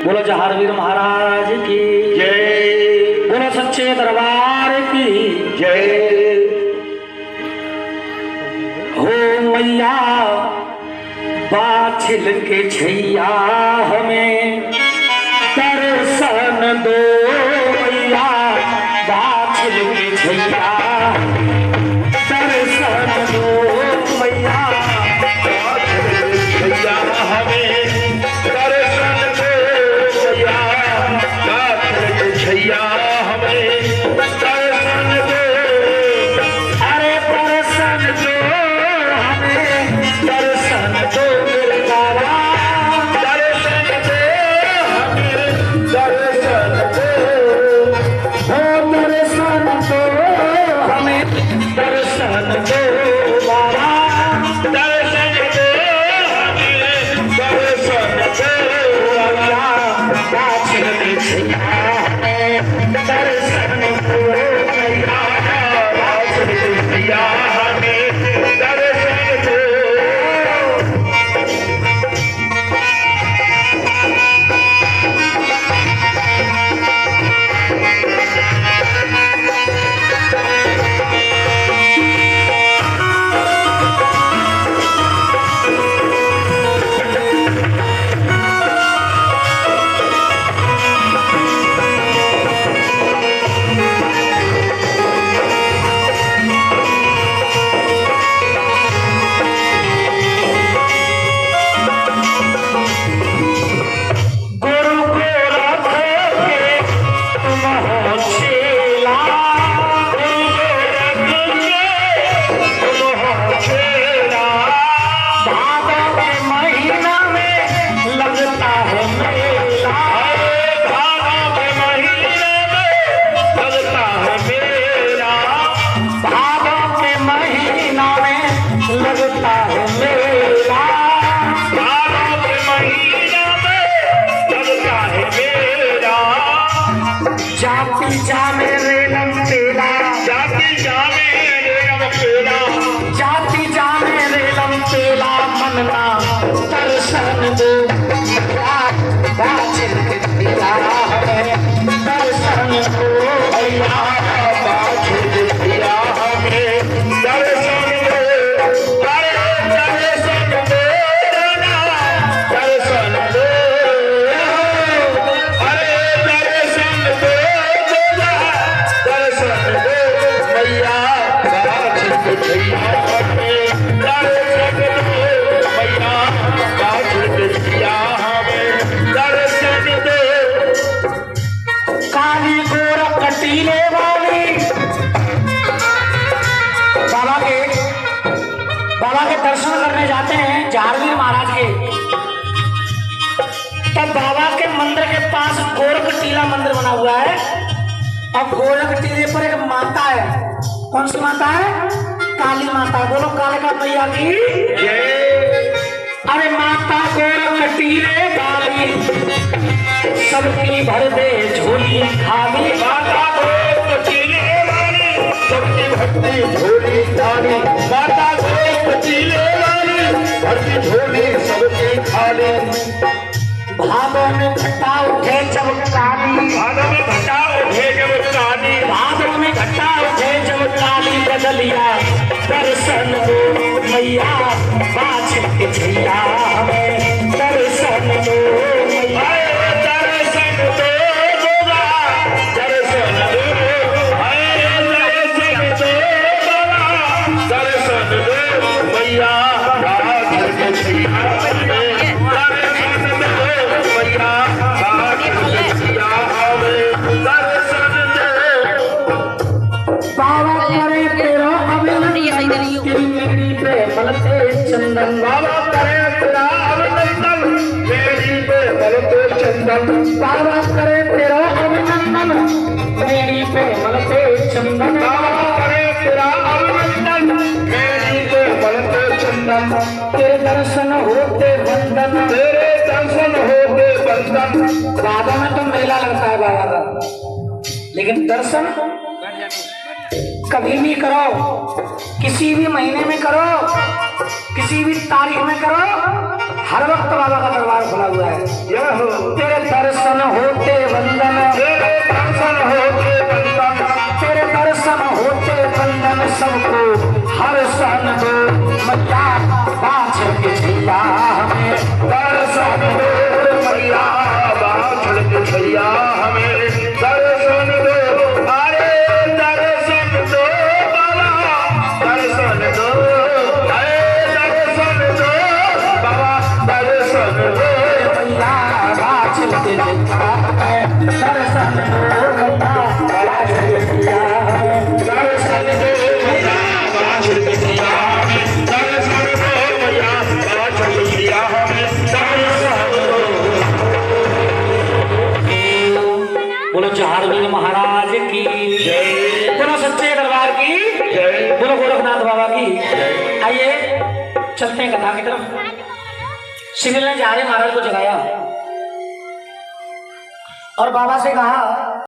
बोलो जहारवीर महाराज की जय। बोलो सच्चे दरबार की जय। हो मैया बाछिल के छैया हमें दर्शन दो मैया बाछिल के छैया दर्शन दो मैया भैया हमें दर्शन दो भैया भैया हमें दर्शन दो। अरे दर्शन दो हमें दर्शन दो मेरे बाबा दर्शन दो हमें दर्शन दो। हो दर्शन दो हमें दर्शन दो बाबा दर्शन दो हमें दर्शन दो। मैया बाछिल के छैया हमें दर्शन दो मैया बाछिल के भैया हमें दर्शन दो। गुरु को रख के तुम हो चेला भादों के महीना में लगता है मेला भादों के महीना में लगता है मेला जाति जा मेरे लंबेला जाति जा मेरे लंबेला मनना दर्शन दो बाछिल के छैया हमें दर्शन दो भैया बाछिल के छैया काली गोर कटीले वाली बाबा के दर्शन करने जाते हैं जहारवीर महाराज के। तब बाबा के मंदिर के पास गोरख टीला मंदिर बना हुआ है और गोरख टीले पर एक माता है। कौन सी माता है? काली माता। बोलो कालिका मैया की। अरे माता गोरख टीले वाली सबकी भर दे झोली खाली माता गोरख टीले वाली सबकी भक्ति झोली खाली माता गोरख टीले वाली भक्ति झोली सबकी खाली। भादों में घटा उठे जब काली भादों में घटा उठे जब काली भादों में घटा उठे जब काली बदलिया दर्शन दो मैया बाछिल के छैया हमें दर्शन दो मैया दर्शन दो बाबा दर्शन दो दर्शन दो बाबा दर्शन दो मैया बाछिल के छैया हमें दर्शन दो मैया बाछिल के छैया हमें दर्शन दो। बाबा करे तेरा अभिनंदन तेरी मेरी पे मलते चंदन बाबा करे तेरा अभिनंदन मेरी पे मलते चंदन बाबा करे तेरा अभिनंदन मेरी पे मलते चंदन बाबा करे तेरा अभिनंदन मेरी पे मलते चंदन। तेरे दर्शन होते बंधन तेरे दर्शन होते बंधन। बाबा में तो मेला लगता है बाबा का, लेकिन दर्शन कभी भी करो, किसी भी महीने में करो, किसी भी तारीख में करो, हर वक्त बाबा का दरबार खुला हुआ है। तेरे दर्शन होते वंदन, तेरे दर्शन होते वंदन, तेरे दर्शन होते वंदन, सबको हर सन दो मैया बाछड़ के छैया हमें दर्शन दो मैया बाछड़ के छैया हमें दर्शन दो। अरे दर्शन दो बाबा, दर्शन दो, अरे दर्शन दो बाबा, दर्शन दो मैया बाछड़ के छैया हमें दर्शन दो मैया बाछड़ के छैया हमें दर्शन दो मैया बाछड़ के छैया हमें दर्शन दो मैया बाछड़ के छैया हमें दर्शन दो। बोलो जहारवीर महाराज की जय, बोलो सच्चे दरबार की जय, बोलो गोरखनाथ बाबा की। आइए चलते हैं कथा की तरफ। सिविल ने जहारे महाराज को जगाया और बाबा से कहा